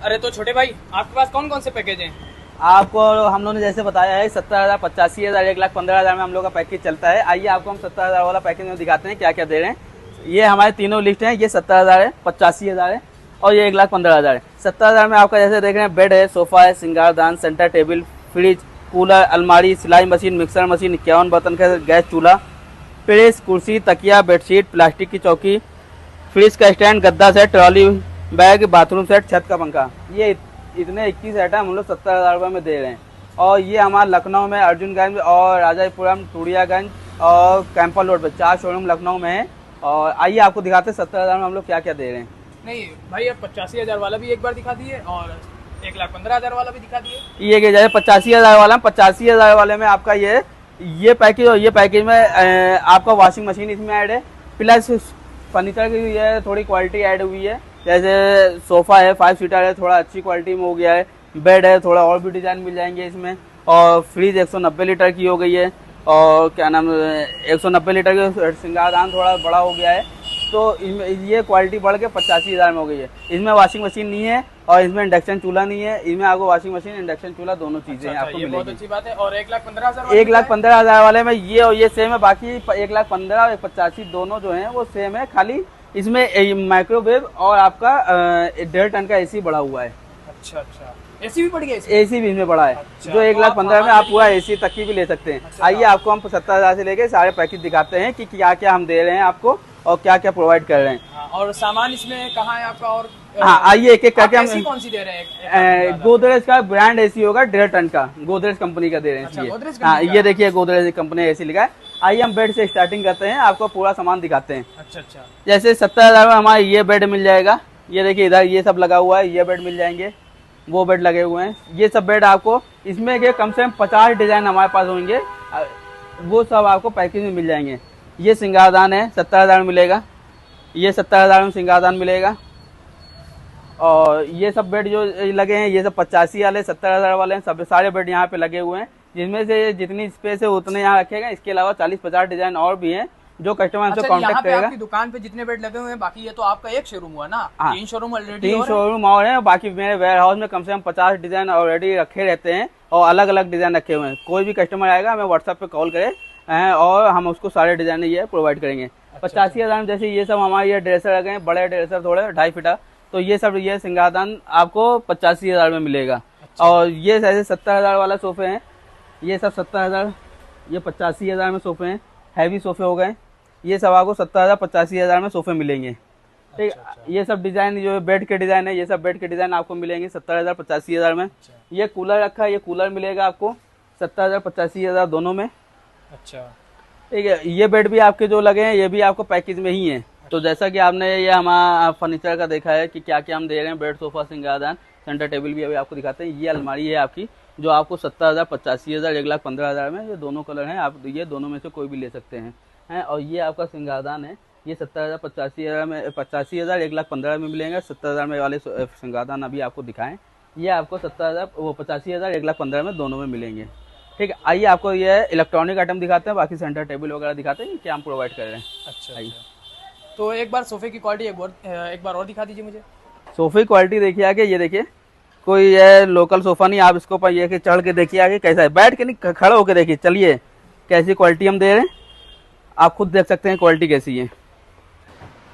अरे तो छोटे भाई, आपके पास कौन कौन से पैकेज हैं? आपको हम लोगों ने जैसे बताया है 70,000, 85,000, 1,15,000 में हम लोग का पैकेज चलता है। आइए आपको हम 70,000 वाला पैकेज में दिखाते हैं क्या क्या दे रहे हैं। ये हमारे तीनों लिस्ट हैं। ये 70,000 है, 85,000 है और ये 1,15,000 है। 70,000 में आपका जैसे देख रहे हैं बेड है, सोफा है, सिंगारदान, सेंटर टेबल, फ्रिज, कूलर, अलमारी, सिलाई मशीन, मिक्सर मशीन, 51 बर्तन का गैस चूल्हा, प्रेस, कुर्सी, तकिया, बेडशीट, प्लास्टिक की चौकी, फ्रिज का स्टैंड, गद्दा set, trolley bag, bathroom set, छत का पंखा। ये इतने 21 आइटम हम लोग 70,000 रुपये में दे रहे हैं। और ये हमारा लखनऊ में अर्जुनगंज और राजापुरम, टूड़ियागंज और कैंपल रोड पे 4 शोरूम लखनऊ में है। और आइए आपको दिखाते हैं 70,000 में हम लोग क्या क्या दे रहे हैं। नहीं भाई, अब 85,000 वाला भी एक बार दिखा दिए और 1,15,000 वाला भी दिखा दिए। ये जैसे 85,000 वाला, 85,000 वाले में आपका ये पैकेज और ये पैकेज में आपका वॉशिंग मशीन इसमें ऐड है, प्लस फर्नीचर की ये थोड़ी क्वालिटी ऐड हुई है। जैसे सोफा है 5 सीटर है, थोड़ा अच्छी क्वालिटी में हो गया है। बेड है, थोड़ा और भी डिजाइन मिल जाएंगे इसमें। और फ्रिज 190 लीटर की हो गई है। और क्या नाम 190 लीटर की सिंगारदान थोड़ा बड़ा हो गया है। तो ये क्वालिटी बढ़ के 85,000 में हो गई है। इसमें वॉशिंग मशीन नहीं है और इसमें इंडक्शन चूल्हा नहीं है। इसमें आपको वॉशिंग मशीन, इंडक्शन चूल्हा दोनों चीजें अच्छा, आपको ये बहुत मिलेगी। अच्छी बात है। और 1,15,000 1,15,000 वाले में ये और ये सेम है। बाकी 1,15,000 और 1,85,000 दोनों जो हैं वो सेम है। खाली इसमें माइक्रोवेव और आपका 1.5 टन का एसी बढ़ा हुआ है। अच्छा, एसी भी बढ़ गया? एसी भी इसमें बड़ा है। अच्छा, जो 1,15,000 में आप पूरा एसी तक की भी ले सकते हैं। अच्छा, आइए आपको हम 70,000 से लेके सारे पैकेज दिखाते हैं कि क्या क्या हम दे रहे हैं आपको और क्या क्या प्रोवाइड कर रहे हैं। हाँ, और सामान इसमें कहाँ है आपका? और हाँ, आइए एक एक करके एसी हम। कौन सी दे रहे हैं? गोदरेज का ब्रांड एसी होगा, 1.5 टन का गोदरेज कंपनी का दे रहे हैं। अच्छा, गोदरेज इसलिए हाँ, कंपनी का। ये देखिए गोदरेज कंपनी एसी लिखा है। आइए हम बेड से स्टार्टिंग करते हैं, आपको पूरा सामान दिखाते हैं। अच्छा, जैसे 70,000 में हमारा ये बेड मिल जाएगा। ये देखिए इधर ये सब लगा हुआ है, ये बेड मिल जाएंगे, वो बेड लगे हुए हैं। ये सब बेड आपको इसमें के कम से कम 50 डिजाइन हमारे पास होंगे, वो सब आपको पैकेज में मिल जाएंगे। ये सिंगारदान है, 70,000 में मिलेगा। ये 70,000 में सिंगारदान मिलेगा। और ये सब बेड जो लगे हैं ये सब 85 वाले, 70,000 वाले हैं। सब सारे बेड यहाँ पे लगे हुए हैं, जिसमें से जितनी स्पेस है उतने यहाँ रखेगा। इसके अलावा 40-50 डिजाइन और भी हैं जो कस्टमर से कांटेक्ट करेगा। आपकी दुकान पे जितने बेड लगे हुए हैं, बाकी ये तो आपका एक शोरूम हुआ ना? हाँ, 3 शोरूम ऑलरेडी, 3 शोरूम और हैं। बाकी मेरे वेयर हाउस में कम से कम 50 डिजाइन ऑलरेडी रखे रहते हैं और अलग अलग डिजाइन रखे हुए हैं। कोई भी कस्टमर आएगा हमें व्हाट्सएप पे कॉल करे और हम उसको सारे डिजाइन ये प्रोवाइड करेंगे। 85,000 में जैसे ये सब हमारे ये ड्रेसर लगे हैं, बड़े ड्रेसर थोड़े 2.5 फीटा, तो ये सब ये सिंगारदान आपको 85,000 में मिलेगा। और ये जैसे 70,000 वाला सोफे हैं, ये सब 70,000, ये 85,000 में सोफे हैं। हैवी सोफे हो गए, ये सब आपको 70,000, 85,000 में सोफे मिलेंगे। ठीक, ये सब डिजाइन जो बेड के डिजाइन है, ये सब बेड के डिजाइन आपको मिलेंगे 70,000, 85,000 में। ये कूलर रखा है, ये कूलर मिलेगा आपको 70,000, 85,000 दोनों में। अच्छा, ठीक है, ये बेड भी आपके जो लगे हैं ये भी आपको पैकेज में ही है। तो जैसा कि आपने ये हमारा फर्नीचर का देखा है कि क्या क्या हम दे रहे हैं, बेड, सोफा, सिंगारदान, सेंटर टेबल भी अभी आपको दिखाते हैं। ये अलमारी है आपकी जो आपको 70,000, 85,000, 1,15,000 में, ये दोनों कलर हैं। आप ये दोनों में से कोई भी ले सकते हैं। और ये आपका सिंगारदान है, ये 70,000, 85,000 में, 85,000, 1,15,000 में मिलेंगे। 70,000 में वाले सिंगारदान अभी आपको दिखाएं, ये आपको 70,000, वो 85,000, 1,15,000 में दोनों में मिलेंगे। ठीक है, आइए आपको ये इलेक्ट्रॉनिक आइटम दिखाते हैं, बाकी सेंटर टेबल वगैरह दिखाते हैं क्या हम प्रोवाइड कर रहे हैं। अच्छा, तो एक बार सोफे की क्वालिटी एक बार और दिखा दीजिए मुझे। सोफे की क्वालिटी देखिए आगे, ये देखिए कोई ये लोकल सोफा नहीं, आप इसको ऊपर ये के चढ़ के देखिए आगे कैसा है, बैठ के नहीं खड़े होके देखिए, चलिए कैसी क्वालिटी हम दे रहे हैं, आप खुद देख सकते हैं क्वालिटी कैसी है।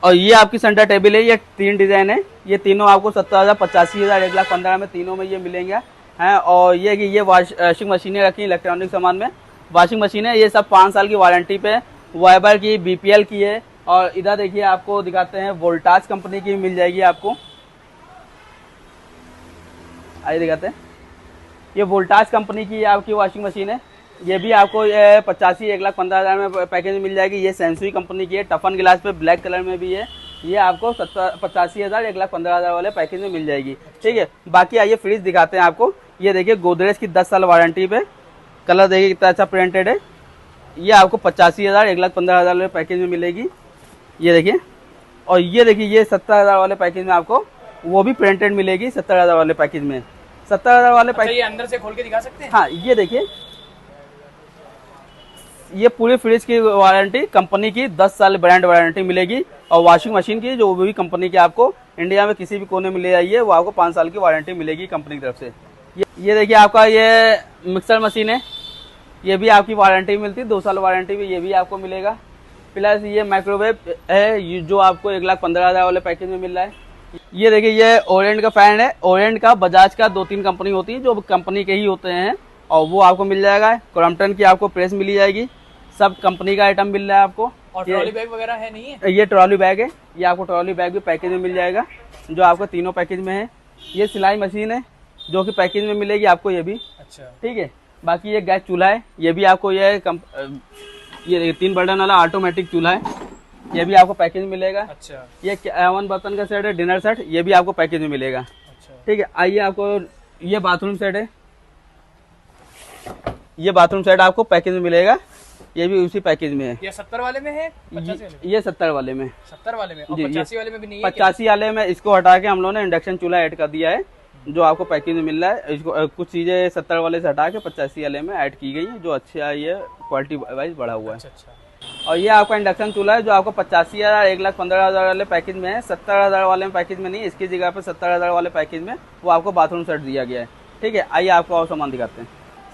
और ये आपकी सेंटर टेबल है, ये 3 डिजाइन है, ये तीनों आपको 70,000, 85,000, 1,15,000 में तीनों में ये मिलेंगे हैं। और ये कि ये वॉशिंग मशीनें रखी इलेक्ट्रॉनिक सामान में, वॉशिंग मशीन है, ये सब 5 साल की वारंटी पे, वाइबर की, BPL की है। और इधर देखिए आपको दिखाते हैं, वोल्टाज कंपनी की मिल जाएगी आपको। आइए दिखाते हैं, ये वोल्टाज कंपनी की आपकी वॉशिंग मशीन है, ये भी आपको 85, 1,15,000 में पैकेज में मिल जाएगी। ये सेंसुई कंपनी की है, टफन गिलास पे ब्लैक कलर में भी है, ये आपको 85,000, 1,15,000 वाले पैकेज में मिल जाएगी। ठीक है, बाकी आइए फ्रिज दिखाते हैं आपको। ये देखिए गोदरेज की 10 साल वारंटी पे, कलर देखिए कितना अच्छा प्रिंटेड है, ये आपको 85,000, 1,15,000 वाले पैकेज में मिलेगी। ये देखिए, और ये देखिए ये 70,000 वाले पैकेज में आपको वो भी प्रिंटेड मिलेगी 70,000 वाले पैकेज में। 70,000 वाले पैकेज, ये अंदर से खोल के दिखा सकते हैं? हाँ, ये देखिए ये पूरी फ्रिज की वारंटी कंपनी की 10 साल ब्रांड वारंटी मिलेगी। और वॉशिंग मशीन की जो भी कंपनी की आपको इंडिया में किसी भी कोने में ले जाइए, वो आपको 5 साल की वारंटी मिलेगी कंपनी की तरफ से। ये देखिए आपका ये मिक्सर मशीन है, ये भी आपकी वारंटी मिलती है, 2 साल वारंटी भी ये भी आपको मिलेगा। प्लस ये माइक्रोवेव है जो आपको 1,15,000 वाले पैकेज में मिल रहा है। ये देखिए ये ओरिएंट का फैन है, ओरिएंट का, बजाज का, 2-3 कंपनी होती है जो कंपनी के ही होते हैं, और वो आपको मिल जाएगा। क्रॉम्पटन की आपको प्रेस मिली जाएगी, सब कंपनी का आइटम मिल रहा है आपको। और ट्रॉली बैग वगैरह है नहीं है? ये ट्रॉली बैग है, ये आपको ट्रॉली बैग भी पैकेज में मिल जाएगा, जो आपको तीनों पैकेज में है। ये सिलाई मशीन है जो कि पैकेज में मिलेगी आपको, ये भी। अच्छा, ठीक है। बाकी ये गैस चूल्हा है, ये भी आपको ये 3 बटन वाला ऑटोमेटिक चूल्हा है, ये भी आपको पैकेज में मिलेगा। अच्छा। ये 1 बर्तन का सेट है, डिनर सेट, ये भी आपको पैकेज में मिलेगा। अच्छा, ठीक है। आइए आपको ये बाथरूम सेट है, ये बाथरूम सेट आपको पैकेज में मिलेगा, ये भी उसी पैकेज में है। ये 70 वाले में है? 85 वाले में? ये 70 वाले में। 70 वाले में? और 85 वाले में भी नहीं है? 85 वाले में इसको हटा के हम लोगों ने इंडक्शन चूल्हा ऐड कर दिया है, जो आपको पैकेज में मिल रहा है। इसको कुछ चीजें 70 वाले से हटा के 85 वाले में ऐड की गई है, जो अच्छा ये क्वालिटी वाइज बढ़ा हुआ है। अच्छा। और ये आपका इंडक्शन चूल्हा है जो आपको 85,000, 1,15,000 वाले पैकेज में है, 70,000 वाले में पैकेज में नहीं। इसकी जगह पे 70,000 वाले पैकेज में वो आपको बाथरूम सेट दिया गया है। ठीक है, आइए आपको और सामान दिखाते हैं।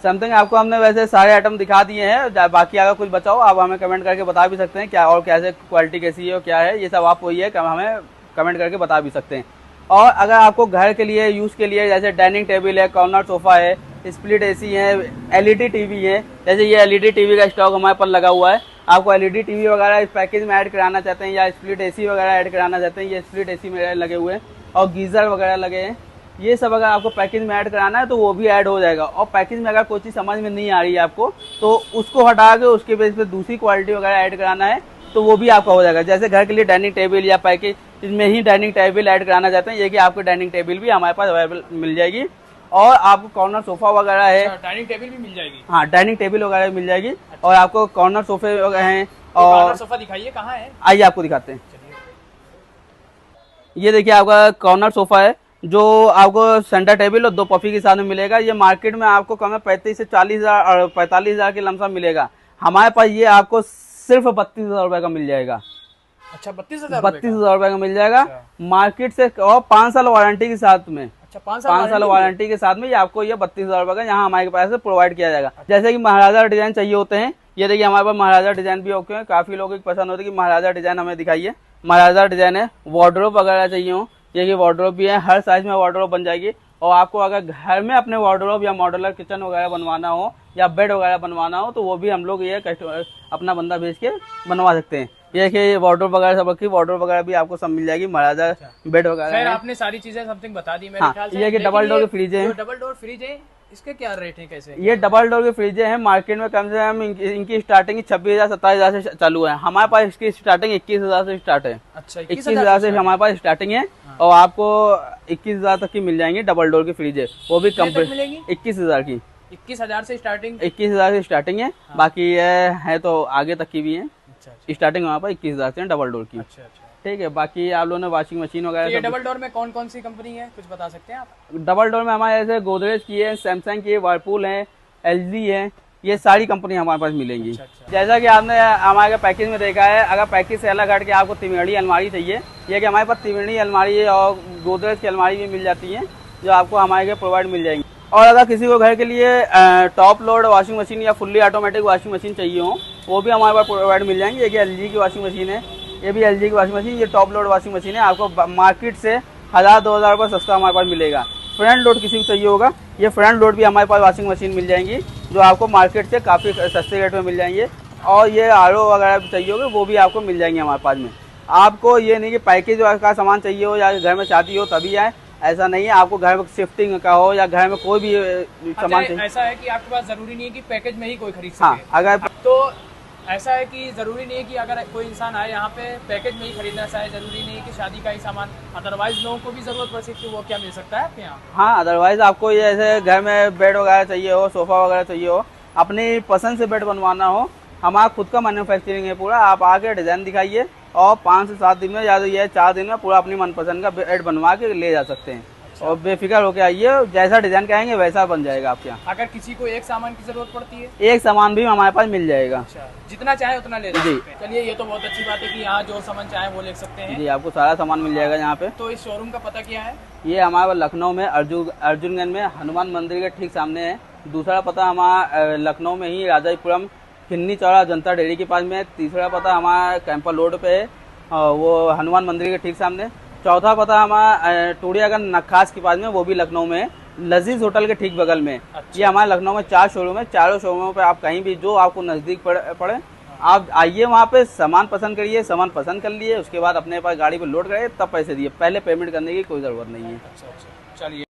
समथिंग आपको हमने वैसे सारे आइटम दिखा दिए हैं, बाकी अगर कुछ बचाओ आप हमें कमेंट करके बता भी सकते हैं क्या, और कैसे क्वालिटी कैसी है और क्या है, ये सब आप वही है हमें कमेंट करके बता भी सकते हैं। और अगर आपको घर के लिए यूज़ के लिए जैसे डाइनिंग टेबल है, कॉर्नर सोफ़ा है, स्प्लिट एसी है, एलईडी टीवी है, जैसे ये एलईडी टीवी का स्टॉक हमारे पास लगा हुआ है, आपको एलईडी टीवी वगैरह इस पैकेज में ऐड कराना चाहते हैं या स्प्लिट एसी वगैरह ऐड कराना चाहते हैं, ये स्प्लिट एसी में लगे हुए हैं, और गीज़र वगैरह लगे हैं, ये सब अगर आपको पैकेज में ऐड कराना है तो वो भी ऐड हो जाएगा। और पैकेज में अगर कोई चीज़ समझ में नहीं आ रही है आपको, तो उसको हटा के उसके बेस पे दूसरी क्वालिटी वगैरह ऐड कराना है तो वो भी आपका हो जाएगा। जैसे घर के लिए डाइनिंग टेबल या पैकेज इसमें ही डाइनिंग टेबल ऐड कराना चाहते हैं, ये कि आपको डाइनिंग टेबल भी हमारे पास अवेलेबल मिल जाएगी। और आपको कॉर्नर सोफा वगैरह है, डाइनिंग टेबल भी मिल जाएगी। हाँ, डाइनिंग टेबल वगैरह मिल जाएगी। और आपको कॉर्नर सोफे वगैरह हैं। और सोफा दिखाइए, कहाँ है? आइए आपको दिखाते हैं। ये देखिए आपका कॉर्नर सोफा है जो आपको सेंटर टेबल और 2 पफी के साथ में मिलेगा। ये मार्केट में आपको कम है 35 से 40,000 और 45,000 के लमसम मिलेगा। हमारे पास ये आपको सिर्फ 32,000 रुपए का मिल जाएगा। अच्छा, 32,000 रुपए का मिल जाएगा। अच्छा। मार्केट से, और 5 साल वारंटी के साथ में। अच्छा, 5 साल वारंटी के साथ में ये आपको ये 32,000 रुपए का यहाँ हमारे पास से प्रोवाइड किया जाएगा। अच्छा। जैसे कि महाराजा डिजाइन चाहिए होते हैं, ये देखिए हमारे पास महाराजा डिजाइन भी ओके हैं। काफी लोगों की पसंद होती है कि महाराजा डिजाइन हमें दिखाइए, महाराजा डिजाइन है। वार्डरोब वगैरह चाहिए हो, ये वार्डरोब भी है, हर साइज में वार्डरोब बन जाएगी। और आपको अगर घर में अपने वार्डरोब या मॉड्यूलर किचन वगैरह बनवाना हो या बेड वगैरह बनवाना हो तो वो भी हम लोग ये कस्टमर अपना बंदा भेज के बनवा सकते हैं। ये कि वार्डरोब वगैरह सब रखी, वार्डरोब वगैरह भी आपको सब मिल जाएगी, महाराजा बेड वगैरह। आपने सारी चीजें समथिंग बता दी मेरे ख्याल से। ये कि डबल डोर के फ्रिज है, डबल डोर फ्रिज है, इसके क्या रेट है, कैसे? ये डबल डोर के फ्रिज है, मार्केट में कम से कम इनकी स्टार्टिंग 26,000 27,000 से चालू है। हमारे पास इसकी स्टार्टिंग 21,000 से स्टार्ट है। अच्छा, 21,000 से हमारे पास स्टार्टिंग है। और आपको 21,000 तक की मिल जाएंगी डबल डोर की फ्रिज है, वो भी कंप्लीट 21,000 की। 21,000 से स्टार्टिंग? 21,000 से स्टार्टिंग है। बाकी ये है तो आगे तक की भी है। स्टार्टिंग हमारे पास 21,000 से डबल डोर की। अच्छा, ठीक है। बाकी आप लोगों ने वॉशिंग मशीन वगैरह। तो ये डबल डोर में कौन कौन सी कंपनी है, कुछ बता सकते हैं आप? डबल डोर में हमारे ऐसे गोदरेज की है, सैमसंग की है, वर्लपूल है, एलजी है, ये सारी कंपनी हमारे पास मिलेंगी। अच्छा। जैसा कि आपने हमारे पैकेज में देखा है, अगर पैकेज से अलग हट के आपको तिवेड़ी अलमारी चाहिए, ये कि हमारे पास तिवेड़ी अलमारी और गोदरेज की अलमारी भी मिल जाती है, जो आपको हमारे प्रोवाइड मिल जाएंगी। और अगर किसी को घर के लिए टॉप लोड वॉशिंग मशीन या फुल्ली ऑटोमेटिक वॉशिंग मशीन चाहिए हो, वो भी हमारे पास प्रोवाइड मिल जाएंगी। ये कि एलजी की वॉशिंग मशीन है, ये भी एलजी की वॉशिंग मशीन, ये टॉप लोड वॉशिंग मशीन है। आपको मार्केट से 1,000-2,000 रुपये सस्ता हमारे पास मिलेगा। फ्रंट लोड किसी को चाहिए होगा, ये फ्रंट लोड भी हमारे पास वॉशिंग मशीन मिल जाएंगी, जो आपको मार्केट से काफ़ी सस्ते रेट में मिल जाएंगे। और ये आरओ वगैरह भी चाहिए होगा, वो भी आपको मिल जाएंगे हमारे पास में। आपको ये नहीं कि पैकेज का सामान चाहिए हो या घर में शादी हो तभी आए, ऐसा नहीं है। आपको घर में शिफ्टिंग का हो या घर में कोई भी सामान चाहिए, ऐसा है कि आपके पास जरूरी नहीं है कि पैकेज में ही कोई खरीद सके। हाँ, अगर तो ऐसा है कि ज़रूरी नहीं है कि अगर कोई इंसान आए यहाँ पे पैकेज में ही खरीदना चाहे, ज़रूरी नहीं है कि शादी का ही सामान, अदरवाइज लोगों को भी ज़रूरत पड़ सकती है, वो क्या मिल सकता है आपके यहाँ? हाँ, अदरवाइज आपको ये ऐसे घर में बेड वगैरह चाहिए हो, सोफ़ा वगैरह चाहिए हो, अपनी पसंद से बेड बनवाना हो, हमारा खुद का मैन्युफैक्चरिंग है पूरा। आप आके डिज़ाइन दिखाइए और 5 से 7 दिन में या तो ये 4 दिन में पूरा अपनी मनपसंद का बेड बनवा के ले जा सकते हैं। और बेफिक्र होके आइए, जैसा डिजाइन कहेंगे वैसा बन जाएगा आपके यहाँ। अगर किसी को एक सामान की जरूरत पड़ती है, एक सामान भी हमारे पास मिल जाएगा। अच्छा, जितना चाहे उतना ले जी। सकते हैं। चलिए, ये तो बहुत अच्छी बात है कि यहाँ जो सामान चाहे वो ले सकते हैं। जी, आपको सारा सामान मिल जाएगा यहाँ पे। तो इस शोरूम का पता क्या है? ये हमारे लखनऊ में अर्जुनगंज में हनुमान मंदिर के ठीक सामने है। दूसरा पता हमारा लखनऊ में ही राजापुरम किन्नी चौड़ा जनता डेयरी के पास में है। तीसरा पता हमारा कैंपल रोड पे है, वो हनुमान मंदिर के ठीक सामने। चौथा पता हमारा टूड़ियागंज नखास के पास में, वो भी लखनऊ में है, लजीज होटल के ठीक बगल में। अच्छा। ये हमारे लखनऊ में 4 शोरूम है। चारों शोरूमों पे आप कहीं भी जो आपको नजदीक पड़े आप आइए, वहाँ पे सामान पसंद करिए, सामान पसंद कर लिए, उसके बाद अपने पास गाड़ी पे लोड करिए, तब पैसे दिए। पहले पेमेंट करने की कोई जरूरत नहीं है। अच्छा, चलिए।